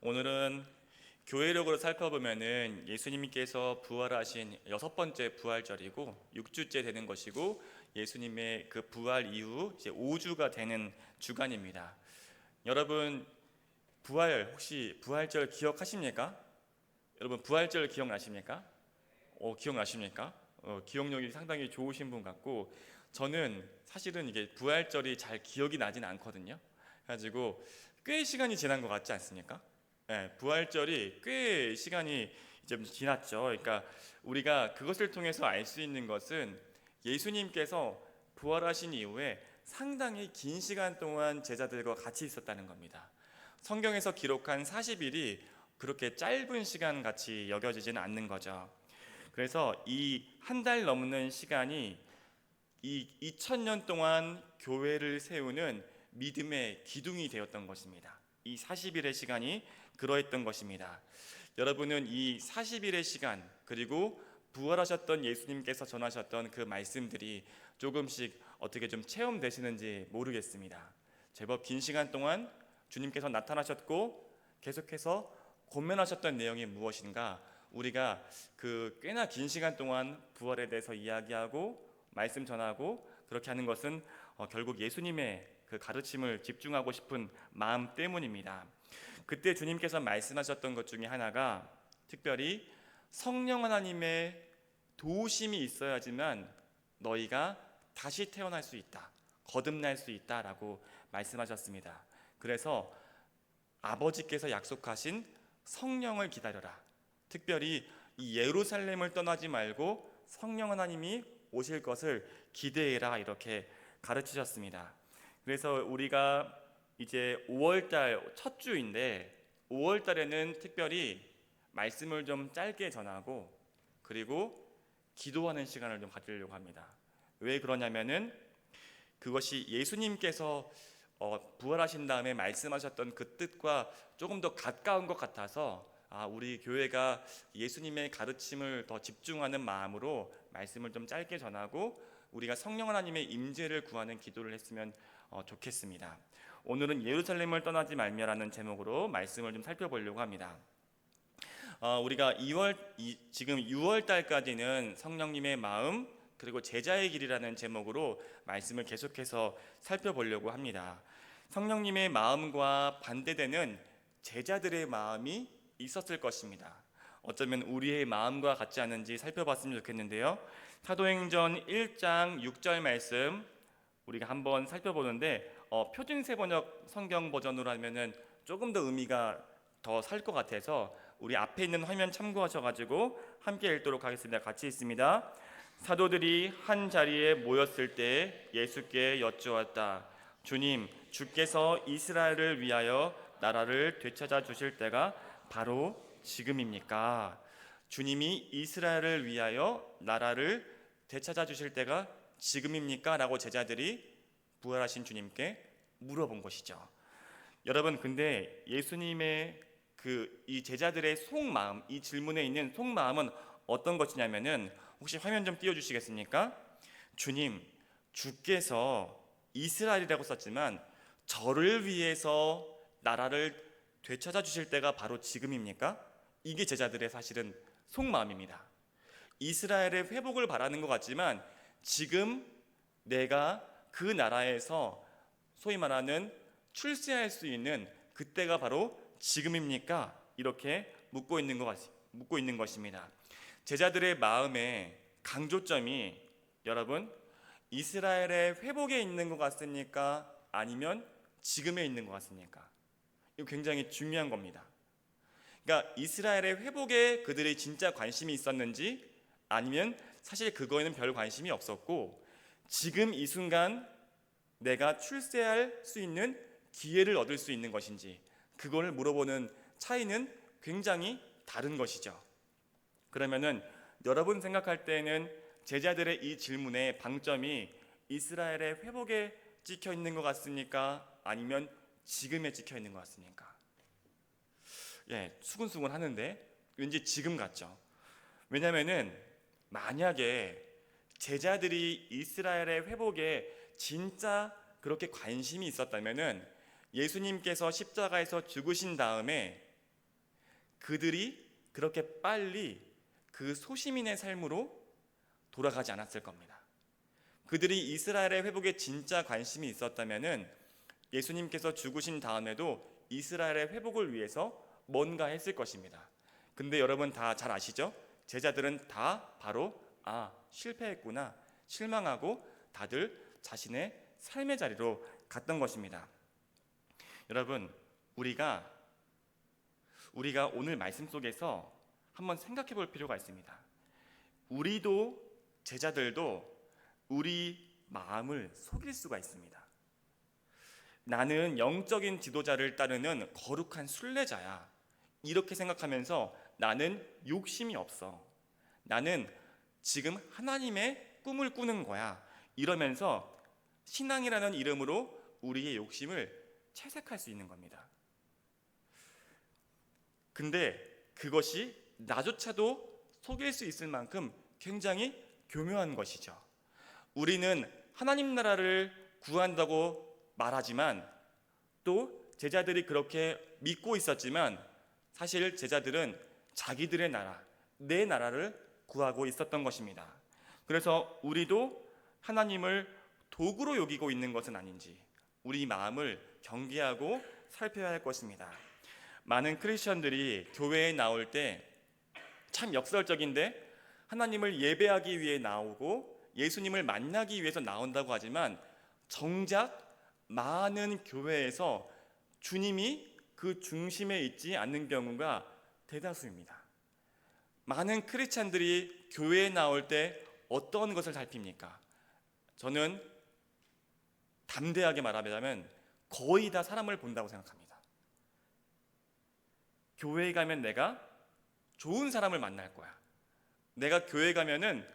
오늘은 교회력으로 살펴보면은 예수님께서 부활하신 6번째 부활절이고 6주째 되는 것이고 예수님의 그 부활 이후 이제 5주가 되는 주간입니다. 여러분 혹시 부활절 기억하십니까? 여러분 부활절 기억나십니까? 기억나십니까? 기억력이 상당히 좋으신 분 같고 저는 사실은 이게 부활절이 잘 기억이 나진 않거든요. 그래가지고 꽤 시간이 지난 것 같지 않습니까? 네, 부활절이 꽤 시간이 이제 지났죠. 그러니까 우리가 그것을 통해서 알 수 있는 것은 예수님께서 부활하신 이후에 상당히 긴 시간 동안 제자들과 같이 있었다는 겁니다. 성경에서 기록한 40일이 그렇게 짧은 시간 같이 여겨지지는 않는 거죠. 그래서 이 한 달 넘는 시간이 이 2000년 동안 교회를 세우는 믿음의 기둥이 되었던 것입니다. 이 40일의 시간이 그러했던 것입니다. 여러분은 이 40일의 시간 그리고 부활하셨던 예수님께서 전하셨던 그 말씀들이 조금씩 어떻게 좀 체험되시는지 모르겠습니다. 제법 긴 시간 동안 주님께서 나타나셨고 계속해서 권면하셨던 내용이 무엇인가, 우리가 그 꽤나 긴 시간 동안 부활에 대해서 이야기하고 말씀 전하고 그렇게 하는 것은 결국 예수님의 그 가르침을 집중하고 싶은 마음 때문입니다. 그때 주님께서 말씀하셨던 것 중에 하나가 특별히 성령 하나님의 도우심이 있어야지만 너희가 다시 태어날 수 있다, 거듭날 수 있다라고 말씀하셨습니다. 그래서 아버지께서 약속하신 성령을 기다려라, 특별히 이 예루살렘을 떠나지 말고 성령 하나님이 오실 것을 기대해라, 이렇게 가르치셨습니다. 그래서 우리가 이제 5월달 첫 주인데 5월달에는 특별히 말씀을 좀 짧게 전하고 그리고 기도하는 시간을 좀 가지려고 합니다. 왜 그러냐면은 그것이 예수님께서 부활하신 다음에 말씀하셨던 그 뜻과 조금 더 가까운 것 같아서 우리 교회가 예수님의 가르침을 더 집중하는 마음으로 말씀을 좀 짧게 전하고 우리가 성령 하나님의 임재를 구하는 기도를 했으면 좋겠습니다. 오늘은 예루살렘을 떠나지 말며라는 제목으로 말씀을 좀 살펴보려고 합니다. 우리가 지금 6월 달까지는 성령님의 마음 그리고 제자의 길이라는 제목으로 말씀을 계속해서 살펴보려고 합니다. 성령님의 마음과 반대되는 제자들의 마음이 있었을 것입니다. 어쩌면 우리의 마음과 같지 않은지 살펴봤으면 좋겠는데요. 사도행전 1장 6절 말씀 우리가 한번 살펴보는데 표준세 번역 성경 버전으로 하면은 조금 더 의미가 더 살 것 같아서 우리 앞에 있는 화면 참고하셔가지고 함께 읽도록 하겠습니다. 같이 읽습니다. 사도들이 한 자리에 모였을 때 예수께 여쭈었다. 주님, 주께서 이스라엘을 위하여 나라를 되찾아 주실 때가 바로 지금입니까? 주님이 이스라엘을 위하여 나라를 되찾아 주실 때가 지금입니까? 라고 제자들이 부활하신 주님께 물어본 것이죠. 여러분, 근데 예수님의 이 제자들의 속마음, 이 질문에 있는 속마음은 어떤 것이냐면은 혹시 화면 좀 띄워주시겠습니까? 주님, 주께서 이스라엘이라고 썼지만 저를 위해서 나라를 되찾아 주실 때가 바로 지금입니까? 이게 제자들의 사실은 속마음입니다. 이스라엘의 회복을 바라는 것 같지만 지금 내가 그 나라에서 소위 말하는 출세할 수 있는 그때가 바로 지금입니까? 이렇게 묻고 있는 것입니다. 제자들의 마음의 강조점이 여러분 이스라엘의 회복에 있는 것 같습니까? 아니면 지금에 있는 것 같습니까? 이거 굉장히 중요한 겁니다. 그러니까 이스라엘의 회복에 그들이 진짜 관심이 있었는지 아니면 사실 그거에는 별 관심이 없었고 지금 이 순간 내가 출세할 수 있는 기회를 얻을 수 있는 것인지 그걸 물어보는 차이는 굉장히 다른 것이죠. 그러면은 여러분 생각할 때는 제자들의 이 질문의 방점이 이스라엘의 회복에 찍혀 있는 것 같습니까? 아니면 지금에 찍혀 있는 것 같습니까? 수근수근 하는데 왠지 지금 같죠. 왜냐면은 만약에 제자들이 이스라엘의 회복에 진짜 그렇게 관심이 있었다면은 예수님께서 십자가에서 죽으신 다음에 그들이 그렇게 빨리 그 소시민의 삶으로 돌아가지 않았을 겁니다. 그들이 이스라엘의 회복에 진짜 관심이 있었다면은 예수님께서 죽으신 다음에도 이스라엘의 회복을 위해서 뭔가 했을 것입니다. 근데 여러분 다 잘 아시죠? 제자들은 다 바로 실패했구나, 실망하고 다들 자신의 삶의 자리로 갔던 것입니다. 여러분, 우리가 오늘 말씀 속에서 한번 생각해 볼 필요가 있습니다. 우리도, 제자들도 우리 마음을 속일 수가 있습니다. 나는 영적인 지도자를 따르는 거룩한 순례자야, 이렇게 생각하면서 나는 욕심이 없어, 나는 지금 하나님의 꿈을 꾸는 거야, 이러면서 신앙이라는 이름으로 우리의 욕심을 채색할 수 있는 겁니다. 근데 그것이 나조차도 속일 수 있을 만큼 굉장히 교묘한 것이죠. 우리는 하나님 나라를 구한다고 말하지만, 또 제자들이 그렇게 믿고 있었지만 사실 제자들은 자기들의 나라, 내 나라를 구하고 있었던 것입니다. 그래서 우리도 하나님을 도구로 여기고 있는 것은 아닌지 우리 마음을 경계하고 살펴야 할 것입니다. 많은 크리스천들이 교회에 나올 때 참 역설적인데 하나님을 예배하기 위해 나오고 예수님을 만나기 위해서 나온다고 하지만 정작 많은 교회에서 주님이 그 중심에 있지 않는 경우가 대다수입니다. 많은 크리스찬들이 교회에 나올 때 어떤 것을 살핍니까? 저는 담대하게 말하자면 거의 다 사람을 본다고 생각합니다. 교회에 가면 내가 좋은 사람을 만날 거야, 내가 교회 가면은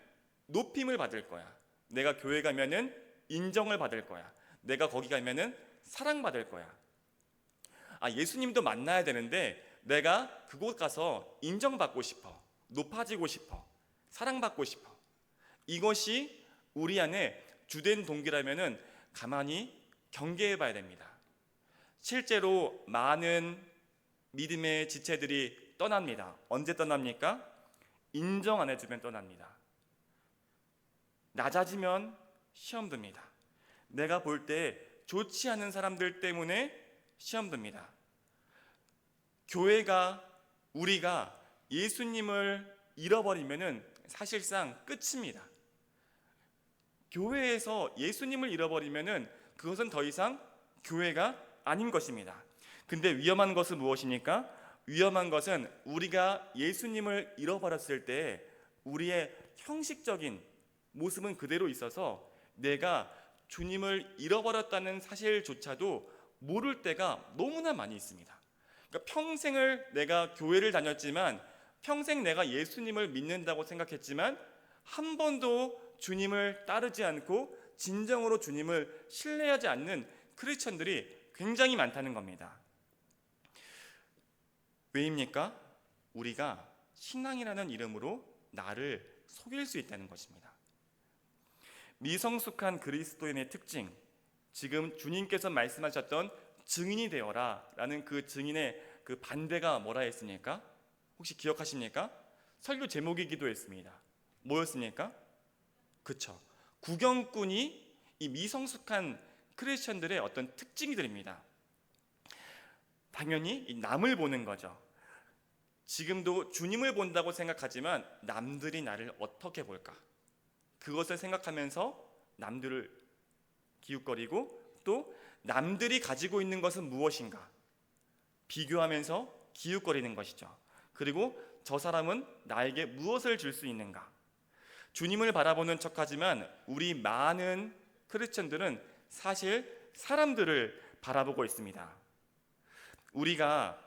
높임을 받을 거야, 내가 교회 가면은 인정을 받을 거야, 내가 거기 가면은 사랑받을 거야. 예수님도 만나야 되는데 내가 그곳 가서 인정받고 싶어, 높아지고 싶어, 사랑받고 싶어. 이것이 우리 안에 주된 동기라면은 가만히 경계해 봐야 됩니다. 실제로 많은 믿음의 지체들이 떠납니다. 언제 떠납니까? 인정 안 해주면 떠납니다. 낮아지면 시험 듭니다. 내가 볼 때 좋지 않은 사람들 때문에 시험 듭니다. 우리가 예수님을 잃어버리면은 사실상 끝입니다. 교회에서 예수님을 잃어버리면은 그것은 더 이상 교회가 아닌 것입니다. 근데 위험한 것은 무엇입니까? 위험한 것은 우리가 예수님을 잃어버렸을 때 우리의 형식적인 모습은 그대로 있어서 내가 주님을 잃어버렸다는 사실조차도 모를 때가 너무나 많이 있습니다. 그러니까 평생을 내가 교회를 다녔지만, 평생 내가 예수님을 믿는다고 생각했지만 한 번도 주님을 따르지 않고 진정으로 주님을 신뢰하지 않는 크리스천들이 굉장히 많다는 겁니다. 왜입니까? 우리가 신앙이라는 이름으로 나를 속일 수 있다는 것입니다. 미성숙한 그리스도인의 특징, 지금 주님께서 말씀하셨던 증인이 되어라 라는 그 증인의 그 반대가 뭐라 했습니까? 혹시 기억하십니까? 설교 제목이기도 했습니다. 뭐였습니까? 그쵸, 구경꾼이 이 미성숙한 크리스천들의 어떤 특징들입니다. 당연히 이 남을 보는 거죠. 지금도 주님을 본다고 생각하지만 남들이 나를 어떻게 볼까, 그것을 생각하면서 남들을 기웃거리고, 또 남들이 가지고 있는 것은 무엇인가 비교하면서 기웃거리는 것이죠. 그리고 저 사람은 나에게 무엇을 줄 수 있는가. 주님을 바라보는 척하지만 우리 많은 크리스천들은 사실 사람들을 바라보고 있습니다. 우리가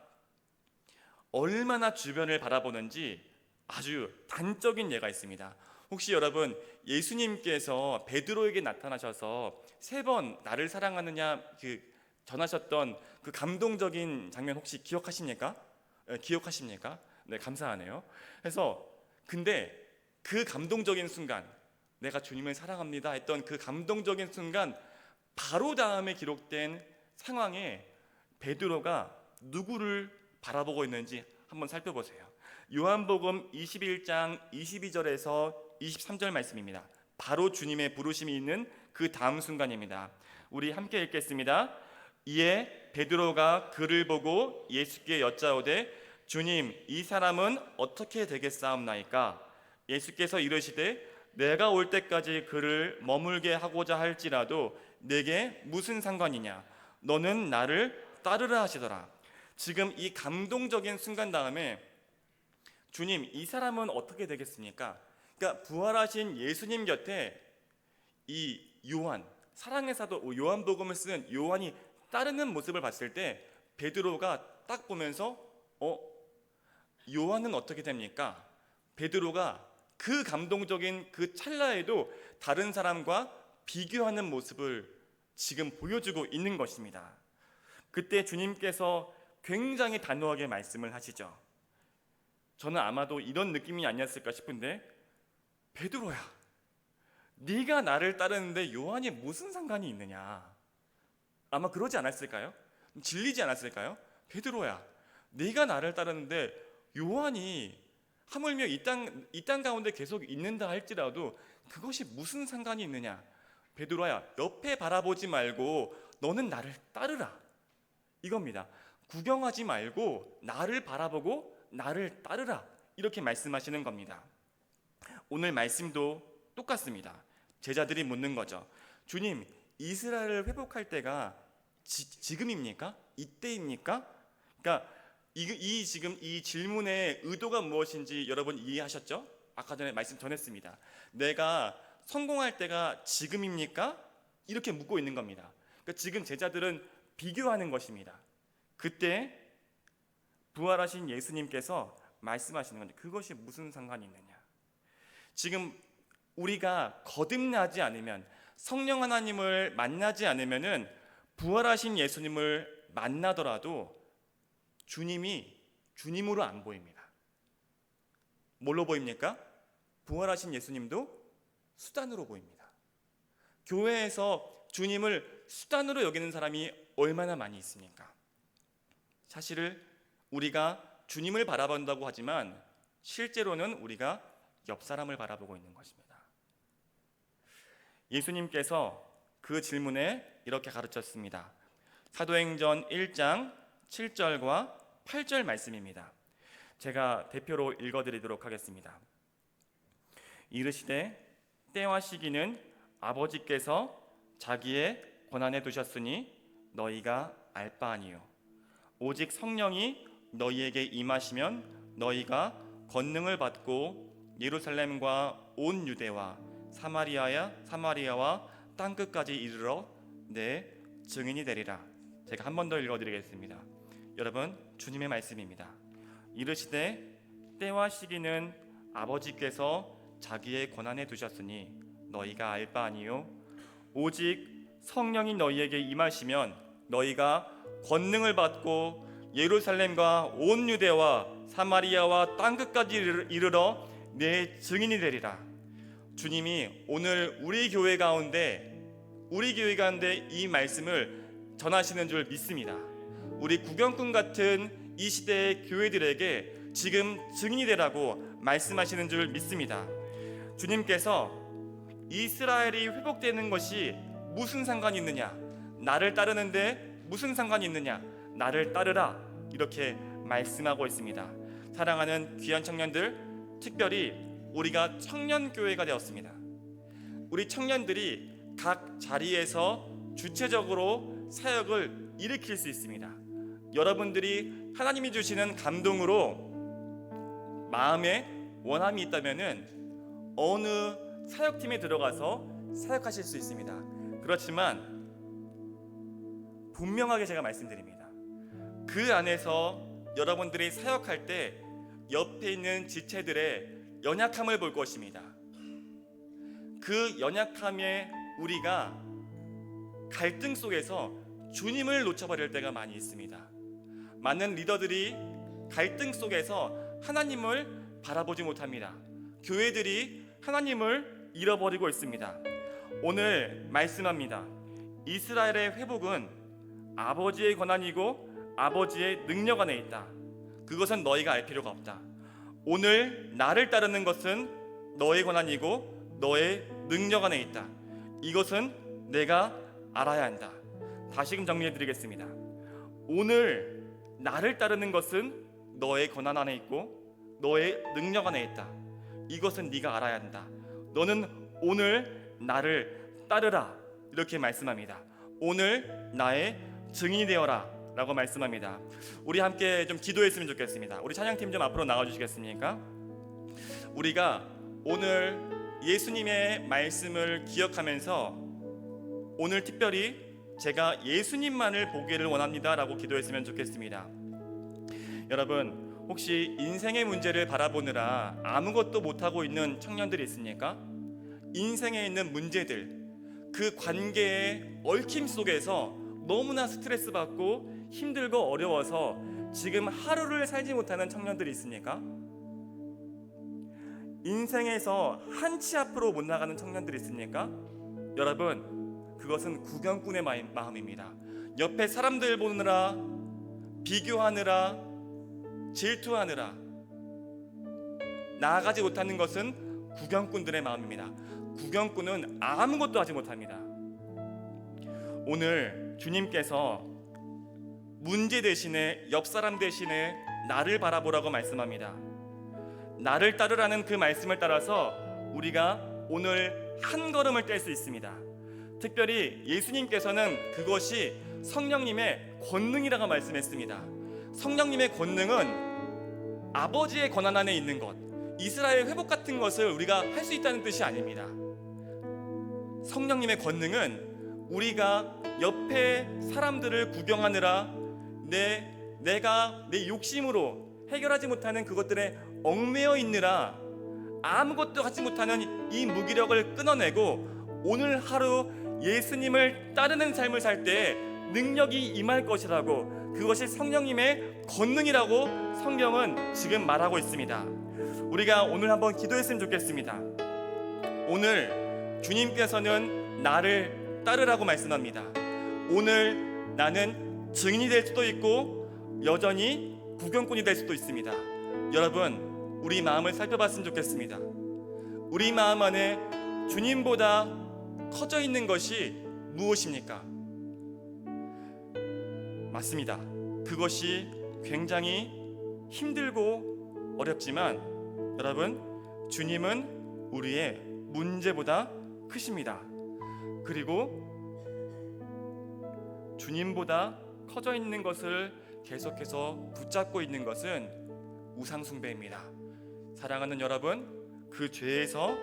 얼마나 주변을 바라보는지 아주 단적인 예가 있습니다. 혹시 여러분 예수님께서 베드로에게 나타나셔서 3번 나를 사랑하느냐 전하셨던 그 감동적인 장면 혹시 기억하십니까? 기억하십니까? 네, 감사하네요. 그래서 근데 그 감동적인 순간, 내가 주님을 사랑합니다 했던 그 감동적인 순간 바로 다음에 기록된 상황에 베드로가 누구를 바라보고 있는지 한번 살펴보세요. 요한복음 21장 22절에서 23절 말씀입니다. 바로 주님의 부르심이 있는 그 다음 순간입니다. 우리 함께 읽겠습니다. 이에 베드로가 그를 보고 예수께 여짜오되 주님, 이 사람은 어떻게 되겠사옵나이까? 예수께서 이르시되 내가 올 때까지 그를 머물게 하고자 할지라도 내게 무슨 상관이냐? 너는 나를 따르라 하시더라. 지금 이 감동적인 순간 다음에 주님, 이 사람은 어떻게 되겠습니까? 그러니까 부활하신 예수님 곁에 이 요한, 사랑의 사도 요한복음을 쓴 요한이 따르는 모습을 봤을 때 베드로가 딱 보면서 요한은 어떻게 됩니까? 베드로가 그 감동적인 그 찰나에도 다른 사람과 비교하는 모습을 지금 보여주고 있는 것입니다. 그때 주님께서 굉장히 단호하게 말씀을 하시죠. 저는 아마도 이런 느낌이 아니었을까 싶은데, 베드로야, 네가 나를 따르는데 요한이 무슨 상관이 있느냐? 아마 그러지 않았을까요? 질리지 않았을까요? 베드로야, 네가 나를 따르는데 요한이 하물며 이 땅 가운데 계속 있는다 할지라도 그것이 무슨 상관이 있느냐? 베드로야, 옆에 바라보지 말고 너는 나를 따르라, 이겁니다. 구경하지 말고 나를 바라보고 나를 따르라, 이렇게 말씀하시는 겁니다. 오늘 말씀도 똑같습니다. 제자들이 묻는 거죠. 주님, 이스라엘을 회복할 때가 지금입니까? 이때입니까? 그러니까 지금 이 질문의 의도가 무엇인지 여러분 이해하셨죠? 아까 전에 말씀 전했습니다. 내가 성공할 때가 지금입니까? 이렇게 묻고 있는 겁니다. 그러니까 지금 제자들은 비교하는 것입니다. 그때 부활하신 예수님께서 말씀하시는 건데 그것이 무슨 상관이 있느냐? 지금 우리가 거듭나지 않으면, 성령 하나님을 만나지 않으면은 부활하신 예수님을 만나더라도 주님이 주님으로 안 보입니다. 뭘로 보입니까? 부활하신 예수님도 수단으로 보입니다. 교회에서 주님을 수단으로 여기는 사람이 얼마나 많이 있습니까? 사실은 우리가 주님을 바라본다고 하지만 실제로는 우리가 옆 사람을 바라보고 있는 것입니다. 예수님께서 그 질문에 이렇게 가르쳤습니다. 사도행전 1장 7절과 8절 말씀입니다. 제가 대표로 읽어드리도록 하겠습니다. 이르시되 때와 시기는 아버지께서 자기의 권한에 두셨으니 너희가 알 바 아니요 오직 성령이 너희에게 임하시면 너희가 권능을 받고 예루살렘과 온 유대와 사마리아와 땅끝까지 이르러 내 증인이 되리라. 제가 한 번 더 읽어드리겠습니다. 여러분, 주님의 말씀입니다. 이르시되 때와 시기는 아버지께서 자기의 권한에 두셨으니 너희가 알 바 아니요 오직 성령이 너희에게 임하시면 너희가 권능을 받고 예루살렘과 온 유대와 사마리아와 땅끝까지 이르러 내 증인이 되리라. 주님이 오늘 우리 교회 가운데 이 말씀을 전하시는 줄 믿습니다. 우리 구경꾼 같은 이 시대의 교회들에게 지금 증인이 되라고 말씀하시는 줄 믿습니다. 주님께서 이스라엘이 회복되는 것이 무슨 상관이 있느냐? 나를 따르는데 무슨 상관이 있느냐? 나를 따르라, 이렇게 말씀하고 있습니다. 사랑하는 귀한 청년들, 특별히 우리가 청년교회가 되었습니다. 우리 청년들이 각 자리에서 주체적으로 사역을 일으킬 수 있습니다. 여러분들이 하나님이 주시는 감동으로 마음에 원함이 있다면은 어느 사역팀에 들어가서 사역하실 수 있습니다. 그렇지만 분명하게 제가 말씀드립니다. 그 안에서 여러분들이 사역할 때 옆에 있는 지체들의 연약함을 볼 것입니다. 그 연약함에 우리가 갈등 속에서 주님을 놓쳐버릴 때가 많이 있습니다. 많은 리더들이 갈등 속에서 하나님을 바라보지 못합니다. 교회들이 하나님을 잃어버리고 있습니다. 오늘 말씀합니다. 이스라엘의 회복은 아버지의 권한이고 아버지의 능력 안에 있다. 그것은 너희가 알 필요가 없다. 오늘 나를 따르는 것은 너의 권한이고 너의 능력 안에 있다. 이것은 내가 알아야 한다. 다시금 정리해 드리겠습니다. 오늘 나를 따르는 것은 너의 권한 안에 있고 너의 능력 안에 있다. 이것은 네가 알아야 한다. 너는 오늘 나를 따르라. 이렇게 말씀합니다. 오늘 나의 증인이 되어라 라고 말씀합니다. 우리 함께 좀 기도했으면 좋겠습니다. 우리 찬양팀 좀 앞으로 나와주시겠습니까? 우리가 오늘 예수님의 말씀을 기억하면서 오늘 특별히 제가 예수님만을 보기를 원합니다 라고 기도했으면 좋겠습니다. 여러분, 혹시 인생의 문제를 바라보느라 아무것도 못하고 있는 청년들이 있습니까? 인생에 있는 문제들, 그 관계의 얽힘 속에서 너무나 스트레스 받고 힘들고 어려워서 지금 하루를 살지 못하는 청년들이 있습니까? 인생에서 한치 앞으로 못 나가는 청년들이 있습니까? 여러분, 그것은 구경꾼의 마음입니다. 옆에 사람들 보느라, 비교하느라, 질투하느라 나아가지 못하는 것은 구경꾼들의 마음입니다. 구경꾼은 아무것도 하지 못합니다. 오늘 주님께서 문제 대신에 옆 사람 대신에 나를 바라보라고 말씀합니다. 나를 따르라는 그 말씀을 따라서 우리가 오늘 한 걸음을 뗄 수 있습니다. 특별히 예수님께서는 그것이 성령님의 권능이라고 말씀했습니다. 성령님의 권능은 아버지의 권한 안에 있는 것, 이스라엘 회복 같은 것을 우리가 할 수 있다는 뜻이 아닙니다. 성령님의 권능은 우리가 옆에 사람들을 구경하느라 내가 내 욕심으로 해결하지 못하는 그것들에 얽매여 있느라 아무것도 하지 못하는 이 무기력을 끊어내고 오늘 하루 예수님을 따르는 삶을 살 때 능력이 임할 것이라고, 그것이 성령님의 권능이라고 성경은 지금 말하고 있습니다. 우리가 오늘 한번 기도했으면 좋겠습니다. 오늘 주님께서는 나를 따르라고 말씀합니다. 오늘 나는 증인이 될 수도 있고 여전히 구경꾼이 될 수도 있습니다. 여러분, 우리 마음을 살펴봤으면 좋겠습니다. 우리 마음 안에 주님보다 커져 있는 것이 무엇입니까? 맞습니다. 그것이 굉장히 힘들고 어렵지만 여러분, 주님은 우리의 문제보다 크십니다. 그리고 주님보다 커져 있는 것을 계속해서 붙잡고 있는 것은 우상 숭배입니다. 사랑하는 여러분, 그 죄에서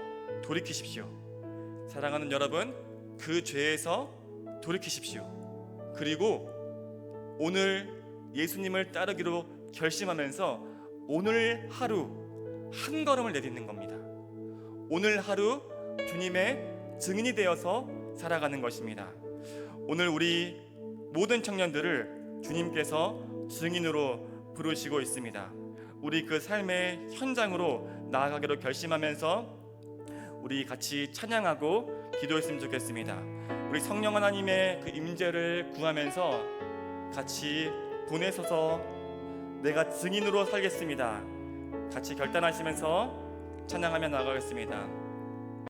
돌이키십시오. 사랑하는 여러분, 그 죄에서 돌이키십시오. 그리고 오늘 예수님을 따르기로 결심하면서 오늘 하루 한 걸음을 내딛는 겁니다. 오늘 하루 주님의 증인이 되어서 살아가는 것입니다. 오늘 우리 모든 청년들을 주님께서 증인으로 부르시고 있습니다. 우리 그 삶의 현장으로 나아가기로 결심하면서 우리 같이 찬양하고 기도했으면 좋겠습니다. 우리 성령 하나님의 그 임재를 구하면서 같이 보내셔서 내가 증인으로 살겠습니다. 같이 결단하시면서 찬양하며 나가겠습니다.